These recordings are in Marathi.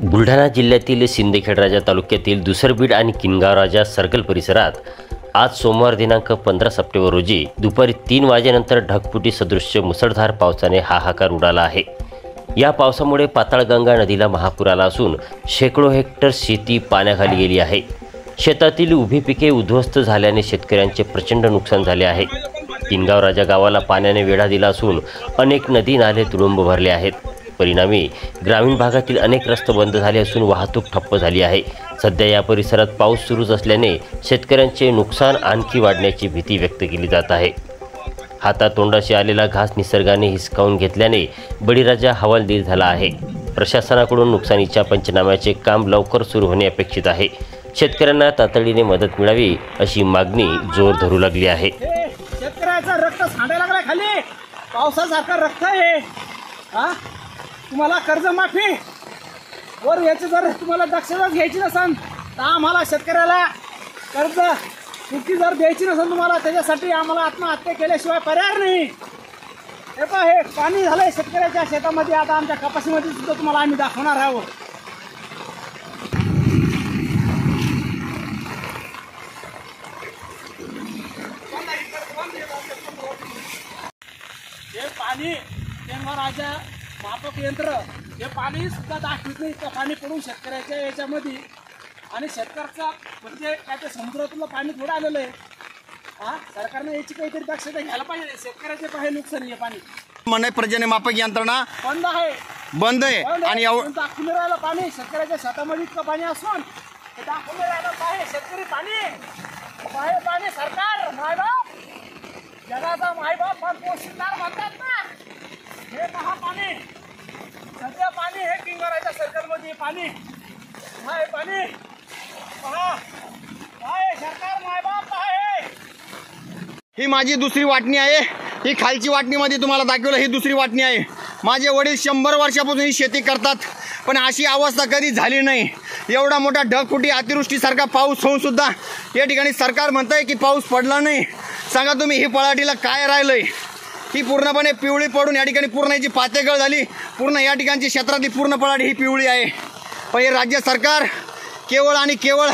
बुलढाणा जिल्ह्यातील सिंदखेडराजा तालुक्यातील दुसरबीड आणि किनगावराजा सर्कल परिसरात आज सोमवार दिनांक 15 सप्टेंबर रोजी दुपारी 3 वाजेनंतर ढगफुटी सदृश्य मुसळधार पावसाने हाहाकार उडाला आहे। या पावसामुळे पाताळगंगा नदीला महापूर आला असून शेकडो हेक्टर शेती पाण्याखाली गेली आहे। शेतातील उभी पिके उद्ध्वस्त झाल्याने शेतकऱ्यांचे प्रचंड नुकसान झाले आहे। किनगावराजा गावाला पाण्याने वेढा दिला असून अनेक नदी नाले तुडुंब भरले आहेत। परिणामी ग्रामीण भागातील अनेक रस्ते बंद झाले असून वाहतूक ठप्प झाली आहे। सध्या या परिसरात पाऊस सुरूच असल्याने शेतकऱ्यांचे नुकसान आणखी वाढण्याची भीती व्यक्त केली जात आहे। हातातोंडाशी आलेला घास निसर्गाने हिसकावून घेतल्याने बळीराजा हवालदिल झाला आहे। प्रशासनाकडून नुकसानीच्या पंचनाम्याचे काम लवकर सुरू होणे अपेक्षित आहे। शेतकऱ्यांना तातडीने मदत मिळावी अशी मागणी जोर धरू लागली आहे। शेतकऱ्याचा रक्त सांडायला लागलाय खाली, पावसासारखा रक्त आहे। तुम्हाला कर्जमाफी वर याची जर तुम्हाला दक्षता घ्यायची नसेल तर आम्हाला शेतकऱ्याला कर्ज सुट्टी जर द्यायची नसेल तुम्हाला, त्याच्यासाठी आम्हाला आत्महत्या केल्याशिवाय पर्याय नाही। हे पहा, हे पाणी झालंय शेतकऱ्याच्या शेतामध्ये। आता आमच्या कपाशीमध्ये सुद्धा तुम्हाला आम्ही दाखवणार आहोत। हे पाणी किनगावराजा मापक यंत्र हे पाणी सुद्धा दाखवत नाही का पाणी पडून शेतकऱ्याच्या याच्यामध्ये, आणि शेतकऱ्याचा म्हणजे काय ते समुद्रातलं पाणी थोडं आलेलं आहे। सरकारने याची काहीतरी दक्षता घ्यायला पाहिजे। शेतकऱ्याचे पाहे नुकसान आहे। पाणी म्हणे पर्जन्य मापक यंत्रणा बंद आहे आणि दाखवून राहिलं पाणी शेतकऱ्याच्या शेतामध्ये इतकं पाणी असून ते दाखवून राहिलं पाहे शेतकरी पाणी सरकार मायबाप जगाचा मायबाप पण पोषणदार म्हणतात ना। हे पहा पाणी, सध्या पाणी हे किनगावराजा सर्कलमध्ये पाणी आहे। पाणी पहा, आहे सरकार मायबाप आहे। ही माझी दुसरी वाटणी आहे। ही खालची वाटणीमध्ये तुम्हाला दाखवलं, ही दुसरी वाटणी आहे। माझे वडील 100 वर्षापासून ही शेती करतात, पण अशी अवस्था कधी झाली नाही। एवढा मोठा ढगफुटी अतिवृष्टीसारखा पाऊस होऊन सुद्धा या ठिकाणी सरकार म्हणतंय की पाऊस पडला नाही। सांगा तुम्ही, ही पळाटीला काय राहिलंय? ही पूर्णपणे पिवळी पडून या ठिकाणी पूर्ण याची पातेगळ झाली। पूर्ण या ठिकाणची क्षेत्रातली पूर्ण पळाटी ही पिवळी आहे। पण हे राज्य सरकार केवळ आणि केवळ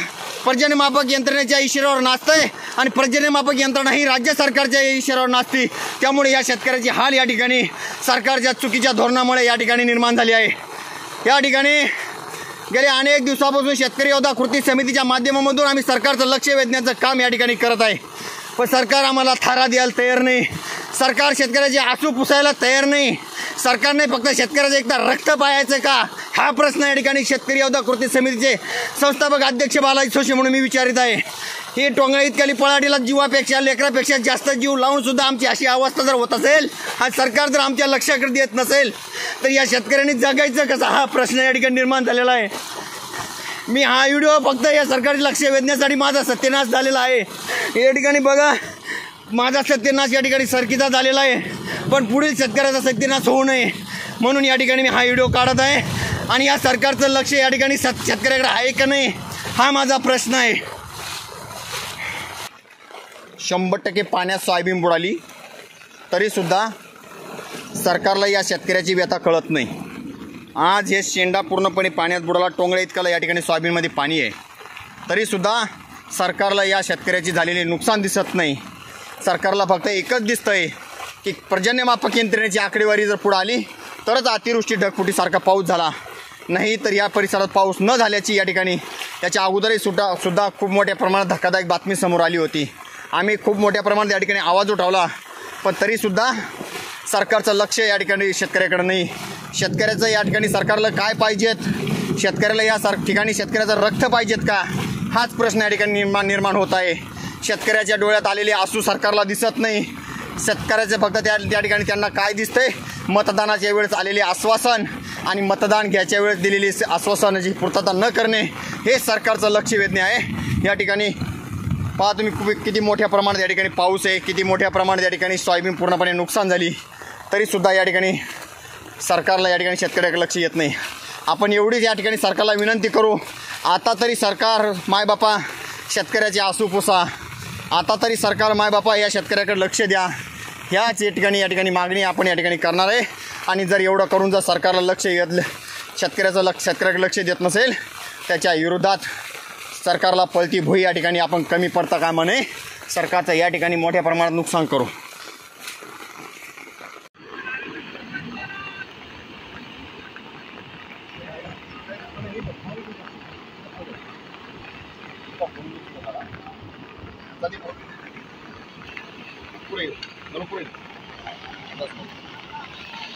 पर्जन्यमापक यंत्रणेच्या इशाऱ्यावर नाचतंय, आणि पर्जन्यमापक यंत्रणा ही राज्य सरकारच्या इशाऱ्यावर नाचते। त्यामुळे या शेतकऱ्याची हाल या ठिकाणी सरकारच्या चुकीच्या धोरणामुळे या ठिकाणी निर्माण झाली आहे। या ठिकाणी गेल्या अनेक दिवसापासून शेतकरी योद्धा कृती समितीच्या माध्यमामधून आम्ही सरकारचं लक्ष वेधण्याचं काम या ठिकाणी करत आहे, पण सरकार आम्हाला थारा द्यायला तयार नाही। सरकार शेतकऱ्याचे आसू पुसायला तयार नाही। सरकारने फक्त शेतकऱ्याचं एकदा रक्त पाहायचं का, हा प्रश्न या ठिकाणी शेतकरी योद्धा कृती समितीचे संस्थापक अध्यक्ष बालाजी सोशी म्हणून मी विचारित आहे। ही टोंगळे इतक्याली पळाटीला जीवापेक्षा लेकरापेक्षा जास्त जीव लावून सुद्धा आमची अशी अवस्था जर होत असेल, हा सरकार जर आमच्या लक्षाकडे देत नसेल, तर या शेतकऱ्यांनी जगायचं कसं, हा प्रश्न या ठिकाणी निर्माण झालेला आहे। मी हा व्हिडिओ फक्त या सरकारी लक्ष वेधण्यासाठी माझा सत्यानाश झालेला आहे। या ठिकाणी बघा, माझा सत्यानाश या ठिकाणी सरकीचा झालेला आहे, पण पुढील शेतकऱ्याचा सत्यानाश होऊ नये म्हणून या ठिकाणी मी हा व्हिडिओ काढत आहे। आणि या सरकारचं लक्ष या ठिकाणी शेतकऱ्याकडे आहे का नाही, हा माझा प्रश्न आहे। 100% पाण्यात सोयाबीन बुडाली तरीसुद्धा सरकारला या शेतकऱ्याची व्यथा कळत नाही। आज हे शेंडा पूर्णपणे पाण्यात बुडाला, टोंगळे इतकाला या ठिकाणी सोयाबीनमध्ये पाणी आहे, तरीसुद्धा सरकारला या शेतकऱ्याची झालेली नुकसान दिसत नाही। सरकारला फक्त एकच दिसतंय की पर्जन्यमापक यंत्रणेची आकडेवारी जर पुढे आली तरच अतिवृष्टी ढगफुटीसारखा पाऊस झाला, नाही तर या परिसरात पाऊस न झाल्याची या ठिकाणी याच्या अगोदरही सुद्धा खूप मोठ्या प्रमाणात धक्कादायक बातमी समोर आली होती। आम्ही खूप मोठ्या प्रमाणात या ठिकाणी आवाज उठवला, पण तरीसुद्धा सरकारचं लक्ष या ठिकाणी शेतकऱ्याकडे नाही। शेतकऱ्याचं या ठिकाणी सरकारला काय पाहिजेत, शेतकऱ्याला या ठिकाणी शेतकऱ्याचं रक्त पाहिजेत का, हाच प्रश्न या ठिकाणी निर्माण होत आहे। शेतकऱ्याच्या डोळ्यात आलेले आसू सरकारला दिसत नाही। शेतकऱ्याचं फक्त त्या ठिकाणी त्यांना काय दिसतंय, मतदानाच्या वेळेस आलेले आश्वासन आणि मतदान घ्यायच्या वेळेस दिलेली आश्वासनाची पूर्तता न करणे, हे सरकारचं लक्ष वेधणे आहे। या ठिकाणी पहा तुम्ही किती मोठ्या प्रमाणात या ठिकाणी पाऊस आहे, किती मोठ्या प्रमाणात या ठिकाणी सोयाबीन पूर्णपणे नुकसान झाली, तरीसुद्धा या ठिकाणी सरकारला या ठिकाणी शेतकऱ्याकडे लक्ष येत नाही। आपण एवढीच या ठिकाणी सरकारला विनंती करू, आता तरी सरकार मायबापा शेतकऱ्याचे आसू पुसा, आता तरी सरकार मायबापा या शेतकऱ्याकडे लक्ष द्या। ह्याच या ठिकाणी मागणी आपण या ठिकाणी करणार आहे। आणि जर एवढं करून जर सरकारला लक्ष शेतकऱ्याकडे लक्ष देत नसेल त्याच्या विरोधात सरकारला पळती भुई या ठिकाणी आपण कमी पडता कामा नये. सरकारचं या ठिकाणी मोठ्या प्रमाणात नुकसान करू.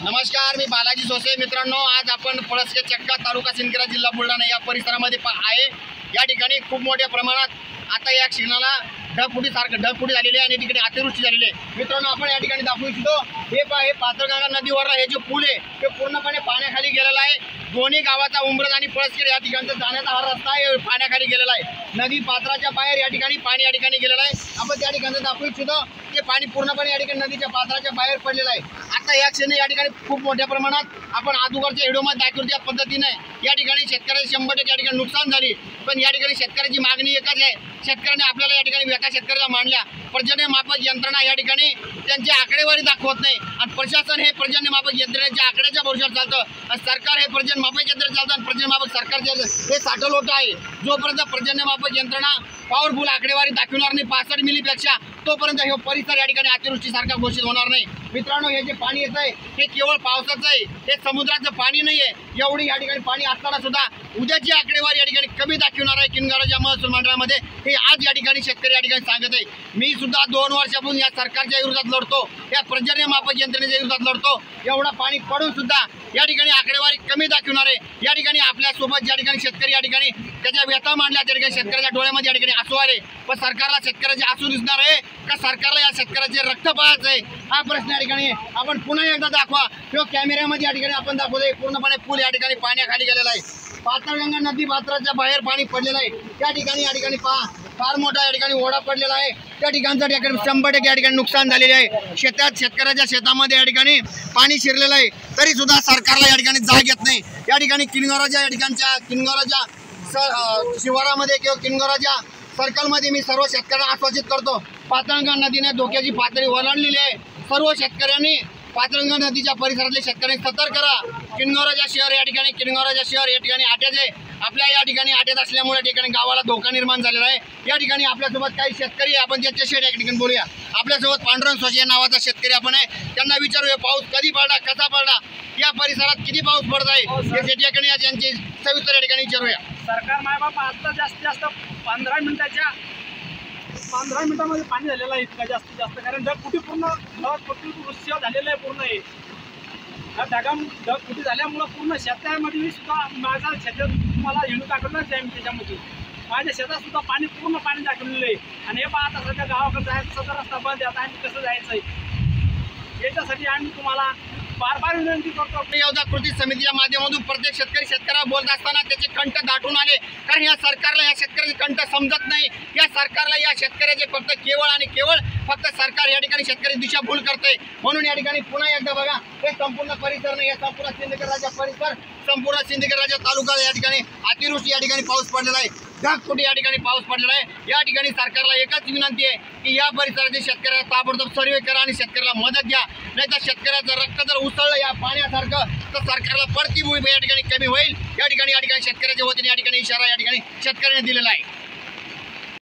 नमस्कार, मी बालाजी सोसे. मित्रांनो, आज आपण पळसखे चक्का तालुका सिंदखेड जिल्हा बुलढाणा या परिसरामध्ये आहे. या ठिकाणी खूप मोठ्या प्रमाणात आता या क्षणाला ढगफुटी झालेली आहे आणि ठिकाणी अतिवृष्टी झालेली आहे. मित्रांनो, आपण या ठिकाणी दाखवू इच्छितो हे पाथरगंगा नदीवरला हे जे पूल आहे ते पूर्णपणे पाण्याखाली गेलेला आहे. दोन्ही गावाचा उंबरज आणि पळसखेड या ठिकाणचा जाण्याचा हा रस्ता आहे पाण्याखाली गेलेला आहे. नदी पात्राच्या बाहेर या ठिकाणी पाणी या ठिकाणी गेलेलं आहे. आपण त्या ठिकाणी दाखवू इच्छितो ते पाणी पूर्णपणे या ठिकाणी नदीच्या पात्राच्या बाहेर पडलेलं आहे. आता या क्षणी या ठिकाणी खूप मोठ्या प्रमाणात आपण अगोदरच्या व्हिडिओमध्ये दाखवतो त्या पद्धतीने या ठिकाणी शेतकऱ्याचे 100% या ठिकाणी नुकसान झाली. पण या ठिकाणी शेतकऱ्याची मागणी एकच आहे. शेतकऱ्याने आपल्याला या ठिकाणी व्यथा शेतकऱ्याला मांडल्या. पर्जन्यमापक यंत्रणा या ठिकाणी त्यांची आकडेवारी दाखवत नाही आणि प्रशासन हे पर्जन्यमापक यंत्रणेच्या आकड्याच्या भरोशावर चालतं आणि सरकार हे पर्जन्यमापक यंत्रणा चालतं आणि पर्जन्यमापक सरकारचे हे साठवलं आहे. जोपर्यंत पर्जन्यमापक यंत्रणा पॉवरफुल आकडेवारी दाखवणार नाही 65 मिलीपेक्षा, तोपर्यंत हे परिसर या ठिकाणी अतिवृष्टीसारखा घोषित होणार नाही. मित्रांनो, हे जे पाणी येत आहे हे केवळ पावसाचं आहे, हे समुद्राचं पाणी नाही आहे. एवढी या ठिकाणी पाणी असताना सुद्धा उद्याची आकडेवारी या ठिकाणी कमी दाखवणार आहे किनगावच्या महसूल मंडळामध्ये. हे आज या ठिकाणी शेतकरी या ठिकाणी सांगत आहे. मी सुद्धा 2 वर्षापासून या सरकारच्या विरोधात लढतो, या पर्जन्यमापक यंत्रणेच्या विरोधात लढतो. एवढा पाणी पडून सुद्धा या ठिकाणी आकडेवारी कमी दाखवणार आहे. या ठिकाणी आपल्यासोबत ज्या ठिकाणी शेतकरी या ठिकाणी त्याच्या व्यथा मांडल्या त्या ठिकाणी शेतकऱ्याच्या डोळ्यामध्ये या ठिकाणी आसू आले. पण सरकारला शेतकऱ्याचे आसू दिसणार आहे का सरकारला या शेतकऱ्याचे रक्त पाहायचं आहे हा प्रश्न या ठिकाणी आपण पुन्हा एकदा दाखवा. किंवा कॅमेऱ्यामध्ये या ठिकाणी आपण दाखवतोय पूर्णपणे पूल या ठिकाणी पाण्याखाली गेलेला आहे. पाथरगंगा नदी पात्राच्या बाहेर पाणी पडलेलं आहे. त्या ठिकाणी या ठिकाणी फार मोठा या ठिकाणी ओढा पडलेला आहे. त्या ठिकाणचं 100% या ठिकाणी नुकसान झालेले आहे. शेतकऱ्याच्या शेतामध्ये या ठिकाणी पाणी शिरलेलं आहे. तरी सुद्धा सरकारला या ठिकाणी जाग येत नाही. या ठिकाणी किनगावच्या या ठिकाणच्या शिवारामध्ये किंवा किनगावच्या सर्कलमध्ये मी सर्व शेतकऱ्यांना आश्वासित करतो, पाथरगंगा नदीने धोक्याची पातळी ओलांडलेली आहे. सर्व शेतकऱ्यांनी पाथरगंगा नदीच्या परिसरातले शेतकऱ्यांनी सतर्क करा. किनगावच्या शहर या ठिकाणी आट्याचे आपल्या या ठिकाणी आट्यात असल्यामुळे या ठिकाणी गावाला धोका निर्माण झालेला आहे. या ठिकाणी आपल्यासोबत काही शेतकरी आहे, आपण त्याच्याशी या ठिकाणी बोलूया. आपल्यासोबत पांडुरंग सोशे या नावाचा शेतकरी आपण आहे. त्यांना विचारूया पाऊस कधी पडला, कसा पडला, या परिसरात किती पाऊस पडत आहे हे ठिकाणी यांची सविस्तर या ठिकाणी विचारूया. सरकार मायबाप आता जास्तीत जास्त 15 मिनिटामध्ये पाणी झालेलं आहे. इतका जास्तीत जास्त कारण ढगफुटी पूर्ण दृश्य झालेलं आहे. पूर्ण आहे ढगफुटी झाल्यामुळं पूर्ण शेतामध्ये सुद्धा माझ्या शेतात तुम्हाला हिंडू दाखवलंच आहे. मी त्याच्यामध्ये माझ्या शेतात सुद्धा पूर्ण पाणी दाखवलेलं आहे. आणि हे पहा आता सध्या गावाकडे जायचं सगळा रस्ता बंद आहे. आता आम्ही कसं जायचं आहे याच्यासाठी आम्ही तुम्हाला बार विनंती करतो. योजना कृती समितीच्या माध्यमातून प्रत्येक शेतकऱ्याला बोलत असताना त्याचे कंठ दाटून आले. कारण या सरकारला या शेतकऱ्याचे कंठ समजत नाही. या सरकारला या शेतकऱ्याचे फक्त सरकार या ठिकाणी शेतकरी दिशाभूल करते. म्हणून या ठिकाणी पुन्हा एकदा बघा, हे संपूर्ण परिसर नाही, हे संपूर्ण सिंदखेड परिसर, संपूर्ण सिंदखेड तालुका या ठिकाणी अतिवृष्टी या ठिकाणी पाऊस पडलेला आहे. ढगफुटी या ठिकाणी पाऊस पडलेला आहे. या ठिकाणी सरकारला एकच विनंती आहे की या परिसरातील शेतकऱ्याला ताबडतोब सर्वे करा आणि शेतकऱ्याला मदत द्या. नाहीतर शेतकऱ्याचं रक्त जर उसळलं या पाण्यासारखं तर सरकारला पडती भूमी या ठिकाणी कमी होईल. या ठिकाणी शेतकऱ्याच्या वतीने या ठिकाणी इशारा या ठिकाणी शेतकऱ्याने दिलेला आहे.